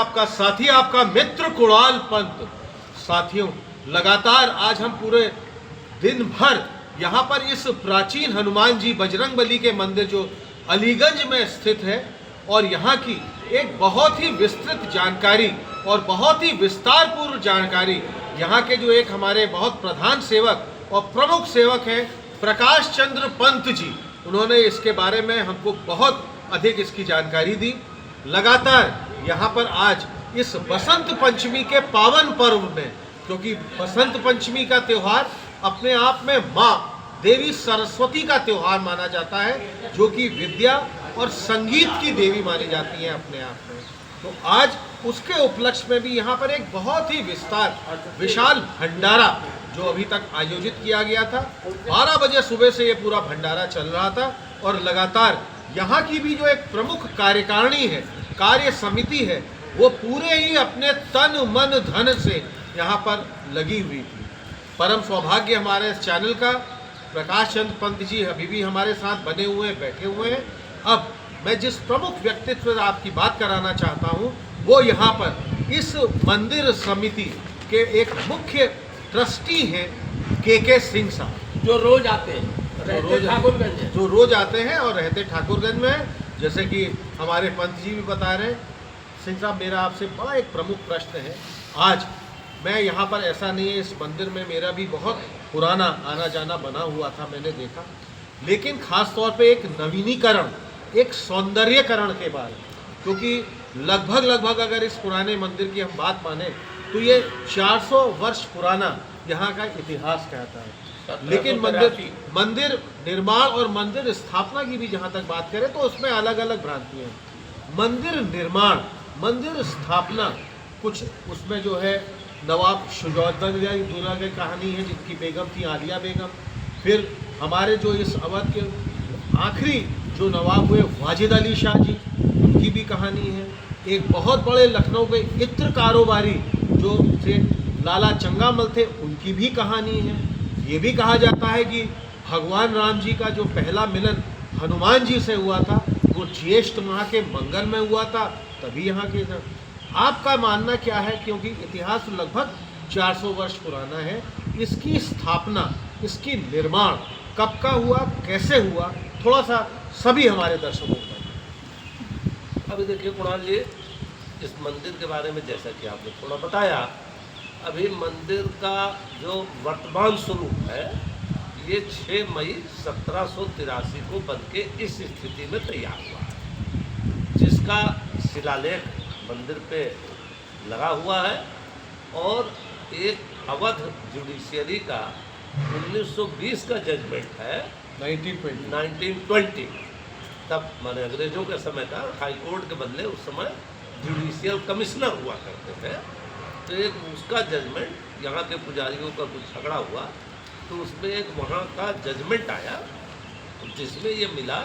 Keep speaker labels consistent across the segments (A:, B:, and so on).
A: आपका साथी, आपका मित्र कुणाल पंत। साथियों, लगातार आज हम पूरे दिन भर यहाँ पर इस प्राचीन हनुमान जी बजरंगबली के मंदिर जो अलीगंज में स्थित है और यहाँ की एक बहुत ही विस्तृत जानकारी और बहुत ही विस्तारपूर्ण जानकारी यहाँ के जो एक हमारे बहुत प्रधान सेवक और प्रमुख सेवक हैं प्रकाश चंद्र पंत जी, उन्होंने इसके बारे में हमको बहुत अधिक इसकी जानकारी दी। लगातार यहाँ पर आज इस बसंत पंचमी के पावन पर्व में, क्योंकि बसंत पंचमी का त्यौहार अपने आप में माँ देवी सरस्वती का त्यौहार माना जाता है, जो कि विद्या और संगीत की देवी मानी जाती है अपने आप में। तो आज उसके उपलक्ष्य में भी यहाँ पर एक बहुत ही विशाल भंडारा जो अभी तक आयोजित किया गया था। 12 बजे सुबह से ये पूरा भंडारा चल रहा था और लगातार यहाँ की भी जो एक प्रमुख कार्यकारिणी है, कार्य समिति है, वो पूरे ही अपने तन मन धन से यहाँ पर लगी हुई थी। परम सौभाग्य हमारे इस चैनल का, प्रकाश चंद्र पंत जी अभी भी हमारे साथ बने हुए बैठे हुए हैं। अब मैं जिस प्रमुख व्यक्तित्व से आपकी बात कराना चाहता हूँ वो यहाँ पर इस मंदिर समिति के एक मुख्य ट्रस्टी हैं के सिंह साहब,
B: जो रोज आते हैं, ठाकुरगंज,
A: जो रोज आते हैं और रहते ठाकुरगंज में हैं। जैसे कि हमारे पंत जी भी बता रहे हैं। सिंह साहब, मेरा आपसे बड़ा एक प्रमुख प्रश्न है। आज मैं यहाँ पर, ऐसा नहीं है, इस मंदिर में मेरा भी बहुत पुराना आना जाना बना हुआ था, मैंने देखा, लेकिन खास तौर पे एक नवीनीकरण, एक सौंदर्यकरण के बारे, क्योंकि लगभग अगर इस पुराने मंदिर की हम बात माने तो ये 400 वर्ष पुराना यहाँ का इतिहास कहता है। लेकिन मंदिर निर्माण और मंदिर स्थापना की भी जहाँ तक बात करें तो उसमें अलग अलग भ्रांतियाँ हैं। मंदिर निर्माण, मंदिर स्थापना, कुछ उसमें जो है नवाब शुजाउद्दौला की कहानी है, जिनकी बेगम थी आलिया बेगम। फिर हमारे जो इस अवध के आखिरी जो नवाब हुए वाजिद अली शाह जी, उनकी भी कहानी है। एक बहुत बड़े लखनऊ के इत्र कारोबारी जो थे लाला चंगामल थे, उनकी भी कहानी है। ये भी कहा जाता है कि भगवान राम जी का जो पहला मिलन हनुमान जी से हुआ था वो ज्येष्ठ माह के मंगल में हुआ था, तभी यहाँ के था। आपका मानना क्या है, क्योंकि इतिहास लगभग 400 वर्ष पुराना है, इसकी स्थापना, इसकी निर्माण कब का हुआ, कैसे हुआ, थोड़ा सा सभी हमारे दर्शकों को।
B: अभी देखिए कुणाल जी, इस मंदिर के बारे में जैसा कि आपने थोड़ा बताया, अभी मंदिर का जो वर्तमान स्वरूप है ये 6 मई 1783 को बनके इस स्थिति में तैयार हुआ है, जिसका शिलालेख मंदिर पे लगा हुआ है। और एक अवध जुडिशियरी का 1920 का जजमेंट है, 1920, तब माने अंग्रेजों के समय का हाई कोर्ट के बदले उस समय जुडिशियल कमिश्नर हुआ करते थे। तो एक उसका जजमेंट, यहाँ के पुजारियों का कुछ झगड़ा हुआ तो उसमें एक वहाँ का जजमेंट आया जिसमें ये मिला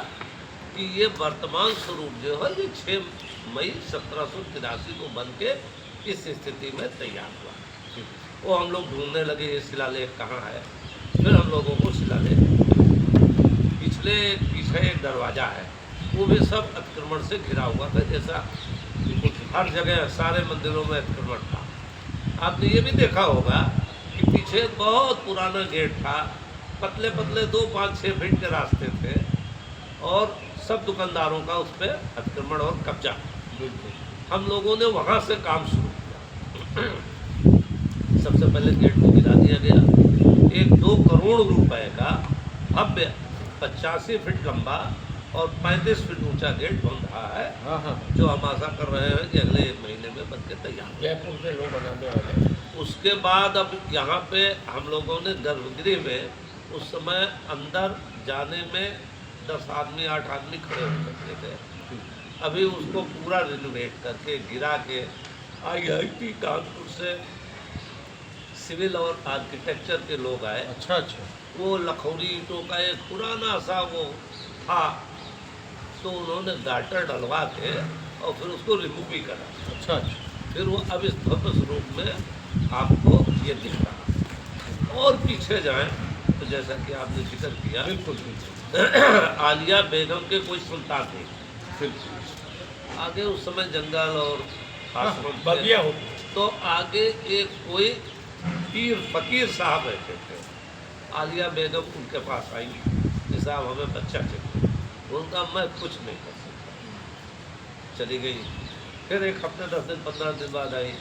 B: कि ये वर्तमान स्वरूप जो है ये 6 मई 1783 को बन के इस स्थिति में तैयार हुआ। वो हम लोग ढूंढने लगे ये शिलालेख कहाँ है। फिर हम लोगों को शिलालेख पीछे एक दरवाज़ा है, वो भी सब अतिक्रमण से घिरा हुआ था, जैसा हर जगह सारे मंदिरों में अतिक्रमण था। आपने ये भी देखा होगा कि पीछे बहुत पुराना गेट था, पतले 2, 5, 6 फीट के रास्ते थे और सब दुकानदारों का उस पर अतिक्रमण और कब्जा। हम लोगों ने वहाँ से काम शुरू किया। सबसे पहले गेट को गिरा दिया गया। एक 2 करोड़ रुपए का भव्य 85 फीट लंबा और 35 फीट ऊंचा गेट बन रहा है, जो हम आशा कर रहे हैं कि अगले 1 महीने में बनके तैयार,
A: जयपुर से लोग बनाने वाले।
B: उसके बाद अब यहाँ पे हम लोगों ने गर्भगृह में उस समय अंदर जाने में 10 आदमी 8 आदमी खड़े हो सकते थे। अभी उसको पूरा रिनोवेट करके गिरा के IIT कानपुर से सिविल और आर्किटेक्चर के लोग आए।
A: अच्छा।
B: वो लखौरी ईंटों का एक पुराना सा वो था, तो उन्होंने गाटर डलवा के और फिर उसको रिमूव भी करा।
A: अच्छा।
B: फिर वो अब इस भव्य स्वरूप में आपको ये दिख रहा। और पीछे जाएं तो जैसा कि आपने जिक्र किया,
A: बिल्कुल
B: आलिया बेगम के कोई संतान नहीं।
A: फिर
B: आगे उस समय जंगल और आश्रम से।
C: बगिया होती है।
B: तो आगे एक कोई पीर फकीर साहब बैठे थे। आलिया बेगम उनके पास आई कि साहब हमें बच्चा चाहिए। उनका मैं कुछ नहीं कर सकता। चली गई। फिर एक हफ्ते 10 दिन 15 दिन बाद आई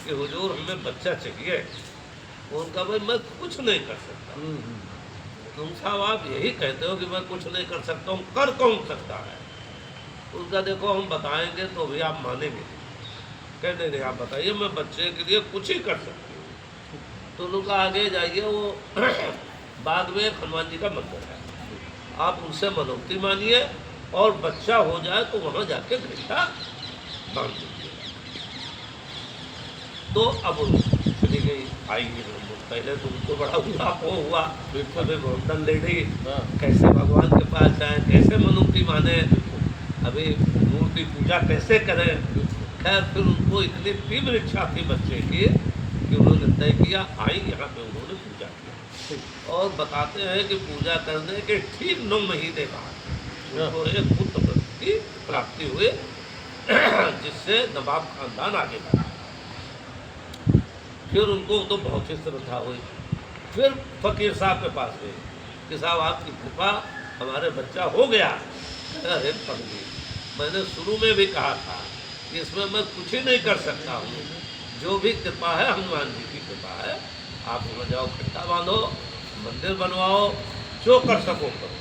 B: कि हुजूर हमें बच्चा चाहिए। उनका भाई मैं कुछ नहीं कर सकता। तुम साहब आप यही कहते हो कि मैं कुछ नहीं कर सकता हूँ, कर कौन सकता है? उनका देखो हम बताएंगे तो भी आप मानेंगे। कहने नहीं आप बताइए, मैं बच्चे के लिए कुछ ही कर सकती हूँ। तो उनका आगे जाइए, वो बाग में हनुमान जी का मंदिर है, आप उनसे मनोक्ति मानिए और बच्चा हो जाए तो वहाँ जाके घंटा बांध दीजिए। तो अब चली गई, आएगी। पहले तो उनको बड़ा हुआ अभी गोवर्धन लेडी कैसे भगवान के पास जाए, कैसे मनोक्ति माने, अभी मूर्ति पूजा कैसे करें। खैर फिर उनको इतनी तीव्र इच्छा थी बच्चे की कि उन्होंने तय किया, आई यहाँ पे उन्होंने पूजा किया। और बताते हैं कि पूजा करने के ठीक 9 महीने बाद उनको एक पुत्र की प्राप्ति हुई, जिससे नवाब खानदान आगे बढ़ा। फिर उनको तो बहुत ही श्रद्धा हुई। फिर फकीर साहब के पास गए कि साहब आपकी कृपा, हमारे बच्चा हो गया। अरे पंडित, मैंने शुरू में भी कहा था कि इसमें मैं कुछ ही नहीं कर सकता हूँ, जो भी कृपा है हनुमान जी की कृपा है। आप वहाँ जाओ, खट्टा बांधो, मंदिर बनवाओ, जो कर सको करो।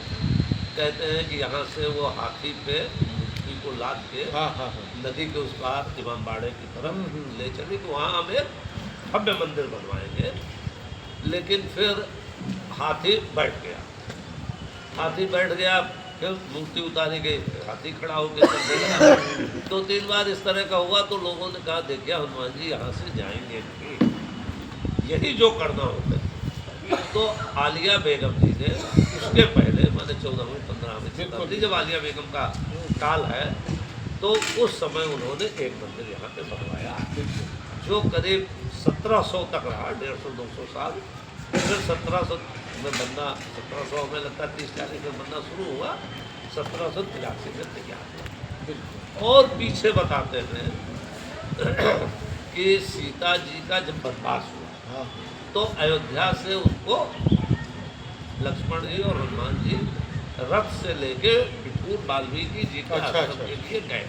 B: कहते हैं कि यहाँ से वो हाथी पे मूर्ति को लाद के नदी के उस पार इमामबाड़े की तरफ ले चली कि वहाँ हमें भव्य मंदिर बनवाएंगे। लेकिन फिर हाथी बैठ गया, फिर मूर्ति उतारी गई, फिर हाथी खड़ा होकर चलने लगा। 2-3 बार इस तरह का हुआ तो लोगों ने कहा देखिए हनुमान जी यहाँ से जाएंगे नहीं, यही जो करना होता है। तो आलिया बेगम जी ने उसके पहले मैंने 14वीं 15वीं शताब्दी जब आलिया बेगम का काल है, तो उस समय उन्होंने एक मंदिर यहाँ पे बनवाया जो करीब 1700 तक रहा, 150-200 साल। फिर 1700 में बनना, 1700 में लगता 30-40 में बनना शुरू हुआ, 1783 में तैयार हुआ। और पीछे बताते हैं कि सीता जी का जब वनवास हुआ तो अयोध्या से उनको लक्ष्मण जी और हनुमान जी रथ से लेके बिठूर वाल्मीकि जी के आश्रम के लिए गए।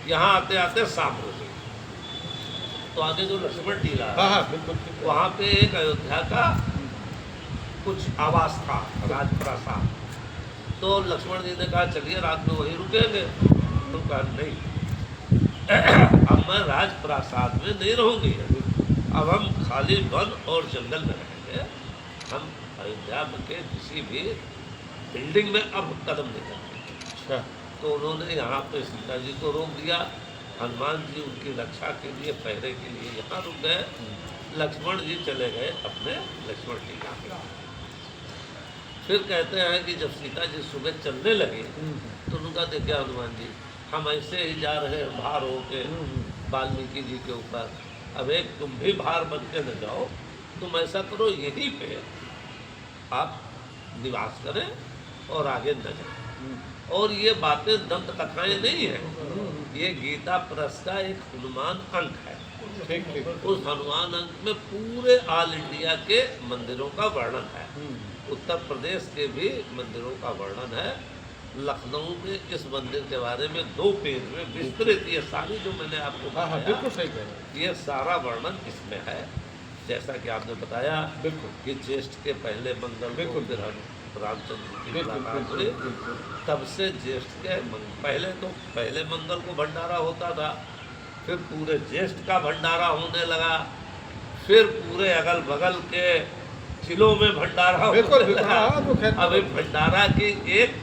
B: यहाँ आते आते शाम हो गई। तो आगे जो लक्ष्मण टीला है, वहाँ पे एक अयोध्या का कुछ आवास था, राजप्रासाद। तो लक्ष्मण जी ने कहा चलिए रात में वहीं रुकेंगे। तो कहा नहीं, अब मैं राजप्रासाद में नहीं रहूँगी, अब हम खाली वन और जंगल में रहेंगे। हम अयोध्या के किसी भी बिल्डिंग में अब कदम नहीं रखेंगे। तो उन्होंने यहाँ पे सीता जी को रोक दिया। हनुमान जी उनकी रक्षा के लिए, पहरे के लिए यहाँ रुक गए। लक्ष्मण जी चले गए अपने लक्ष्मण टीला में। फिर कहते हैं कि जब सीता जी सुबह चलने लगे तो उनका देखा हनुमान जी हम ऐसे ही जा रहे हैं भार होके वाल्मीकि जी के ऊपर, अब एक तुम भी भार बन के न जाओ, तुम ऐसा करो यहीं पे आप निवास करें और आगे न जाए। और ये बातें दंत कथाएं नहीं है, ये गीता प्रेस का एक हनुमान अंक है। उस हनुमान अंक में पूरे ऑल इंडिया के मंदिरों का वर्णन है, उत्तर प्रदेश के भी मंदिरों का वर्णन है। लखनऊ में इस मंदिर के बारे में 2 पेज में विस्तृत, ये सारी जो मैंने आपको
A: बिल्कुल सही कह रहे हैं,
B: ये सारा वर्णन इसमें है। जैसा कि आपने बताया
A: बिल्कुल
B: कि ज्येष्ठ के पहले मंगल को फिर रामचंद्र की मुलाकात हुई, तब से ज्येष्ठ के पहले मंगल को भंडारा होता था, फिर पूरे ज्येष्ठ का भंडारा होने लगा, फिर पूरे अगल बगल के जिलों में भंडारा होने लगा। अभी भंडारा की एक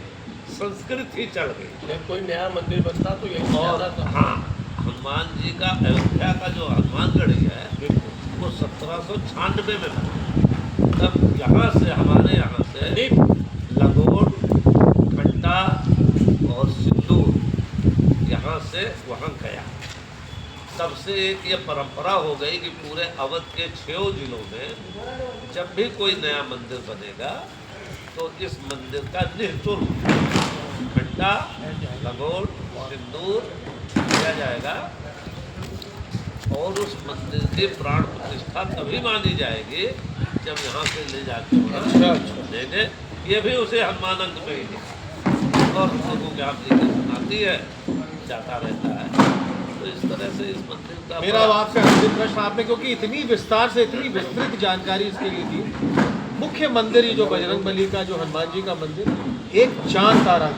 B: संस्कृति चल गई।
C: कोई नया मंदिर बनता तो यही
B: और हाँ, हनुमान जी का अयोध्या का जो हनुमानगढ़ है वो 1796 में बना। तब यहाँ से हमारे यहाँ से लंगोट, खट्टा और सिंदूर यहाँ से वहाँ गया। तब से एक ये परंपरा हो गई कि पूरे अवध के 6 जिलों में जब भी कोई नया मंदिर बनेगा तो इस मंदिर का निःशुल्क खट्टा, लंगोट, सिंदूर दिया जाएगा और उस मंदिर की प्राण प्रतिष्ठा तभी मानी जाएगी जब यहाँ से ले जाके
A: अच्छा, अच्छा।
B: देंगे। ये भी उसे हनुमान अंक में ही लिखा और लोगों के आप लेकर सुनाती है, जाता रहता है। तो इस तरह से इस मंदिर का
A: मेरा अब आपसे अंतिम प्रश्न, आपने क्योंकि इतनी विस्तार से इतनी विस्तृत जानकारी इसके लिए दी, मुख्य मंदिर ये जो बजरंग बली का जो हनुमान जी का मंदिर, एक चांद तारा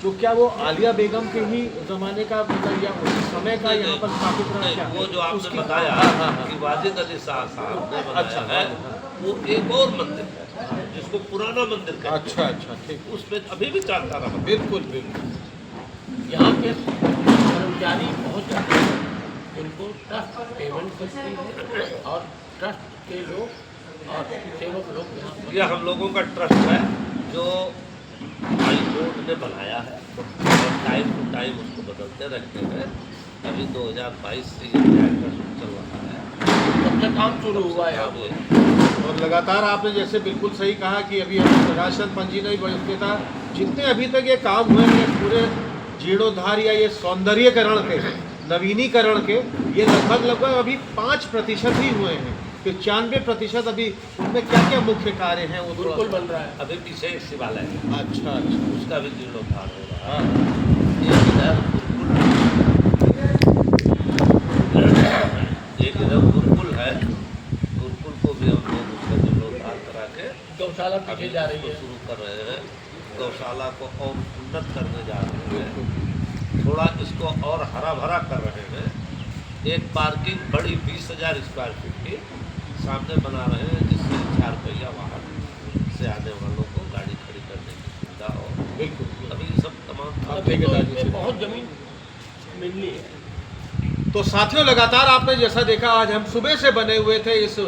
A: जो क्या वो आलिया बेगम के ही जमाने का मतलब या उसी समय का यहाँ पर स्थापित रहा क्या?
B: वो जो आपने
A: उसकी-
B: बताया
A: हाँ।
B: कि वाजिद अली शाह साहब ने
A: अच्छा,
B: बनाया है, वो एक और मंदिर है जिसको पुराना मंदिर कहते हैं।
A: अच्छा अच्छा, ठीक,
B: उसमें अभी भी चलता रहा।
A: बिल्कुल बिल्कुल।
C: यहाँ के कर्मचारी बहुत जाते हैं, उनको ट्रस्ट पेमेंट करती है और ट्रस्ट के लोग और सेवक लोग यहाँ पर
B: यह हम लोगों का ट्रस्ट है जो हाई कोर्ट ने बनाया है और टाइम टू टाइम उसको बदलते रहते हैं। अभी 2022 से ये नया ट्रस्ट चल रहा है।
C: कब से काम शुरू हुआ है यहाँ
B: अब
C: पे?
A: और लगातार आपने जैसे बिल्कुल सही कहा कि अभी हम राशन पंजी नहीं बनते था, जितने अभी तक ये काम हुए हैं पूरे जीर्णोद्धार या ये सौंदर्यकरण के, नवीनीकरण के, ये लगभग अभी 5% ही हुए हैं। 95% अभी उनमें क्या क्या मुख्य कार्य हैं वो थोड़ा-
C: बिल्कुल बन रहा है।
B: अभी पीछे एक शिवालय है,
A: अच्छा अच्छा,
B: उसका भी जीर्णोद्धार हो रहा है।
A: हाँ
B: एक इधर गुरुकुल है, गुरुकुल को भी हम लोग उसका जीर्णोद्धार करा के
C: गौशाला
B: अभी
C: पीछे जा रही
B: उसको
C: है।
B: शुरू कर रहे हैं। गौशाला को और उन्नत करने जा रहे हैं, थोड़ा इसको और हरा भरा कर रहे हैं। एक पार्किंग बड़ी 20,000 स्क्वायर फीट की सामने बना रहे हैं, जिससे 4 पहिया वाहन से आने वालों को गाड़ी खड़ी करने की सुविधा हो।
A: बिल्कुल।
B: अभी ये सब तमाम
A: आप
C: अभी तो
A: ठेकेदारी
C: इसमें
A: से-
C: बहुत जमीन मिलनी है।
A: तो साथियों, लगातार आपने जैसा देखा, आज हम सुबह से बने हुए थे इस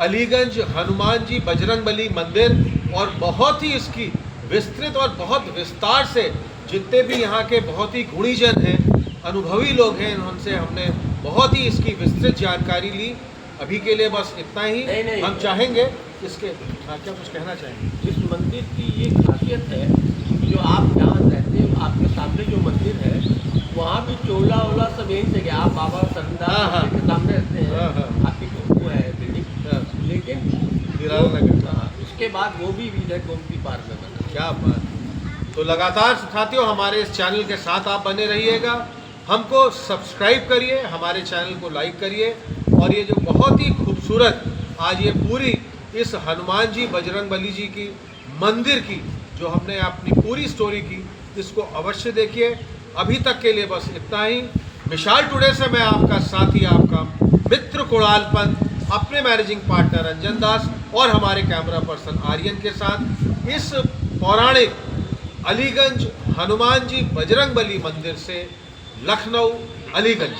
A: अलीगंज हनुमान जी बजरंग बली मंदिर, और बहुत ही इसकी विस्तृत और बहुत विस्तार से जितने भी यहाँ के बहुत ही गुणीजन हैं, अनुभवी लोग हैं, उनसे हमने बहुत ही इसकी विस्तृत जानकारी ली। अभी के लिए बस इतना ही।
C: नहीं।
A: हम चाहेंगे इसके, हाँ, क्या कुछ कहना चाहेंगे?
C: इस मंदिर की ये खासियत है कि जो आप जहाँ रहते हो, आपके सामने जो मंदिर है, वहाँ भी चोला ओला सब यहीं से गया। आप बाबा
A: हाँ, हाँ।
C: सरदार के सामने रहते हैं,
A: हाँ, हाँ।
C: आपकी वो है बिल्डिंग,
A: हाँ,
C: लेकिन
A: बिलाल नगर।
C: हाँ, उसके बाद वो भी विजय गोमती पार्क में बना।
A: क्या बात। तो लगातार साथियों हमारे इस चैनल के साथ आप बने रहिएगा, हमको सब्सक्राइब करिए, हमारे चैनल को लाइक करिए, और ये जो बहुत ही खूबसूरत आज ये पूरी इस हनुमान जी बजरंग बली जी की मंदिर की जो हमने अपनी पूरी स्टोरी की, इसको अवश्य देखिए। अभी तक के लिए बस इतना ही। विशाल टुडे से मैं आपका साथी, आपका मित्र कुणाल पंत, अपने मैनेजिंग पार्टनर रंजन दास और हमारे कैमरा पर्सन आर्यन के साथ इस पौराणिक अलीगंज हनुमान जी बजरंग बली मंदिर से लखनऊ अलीगंज।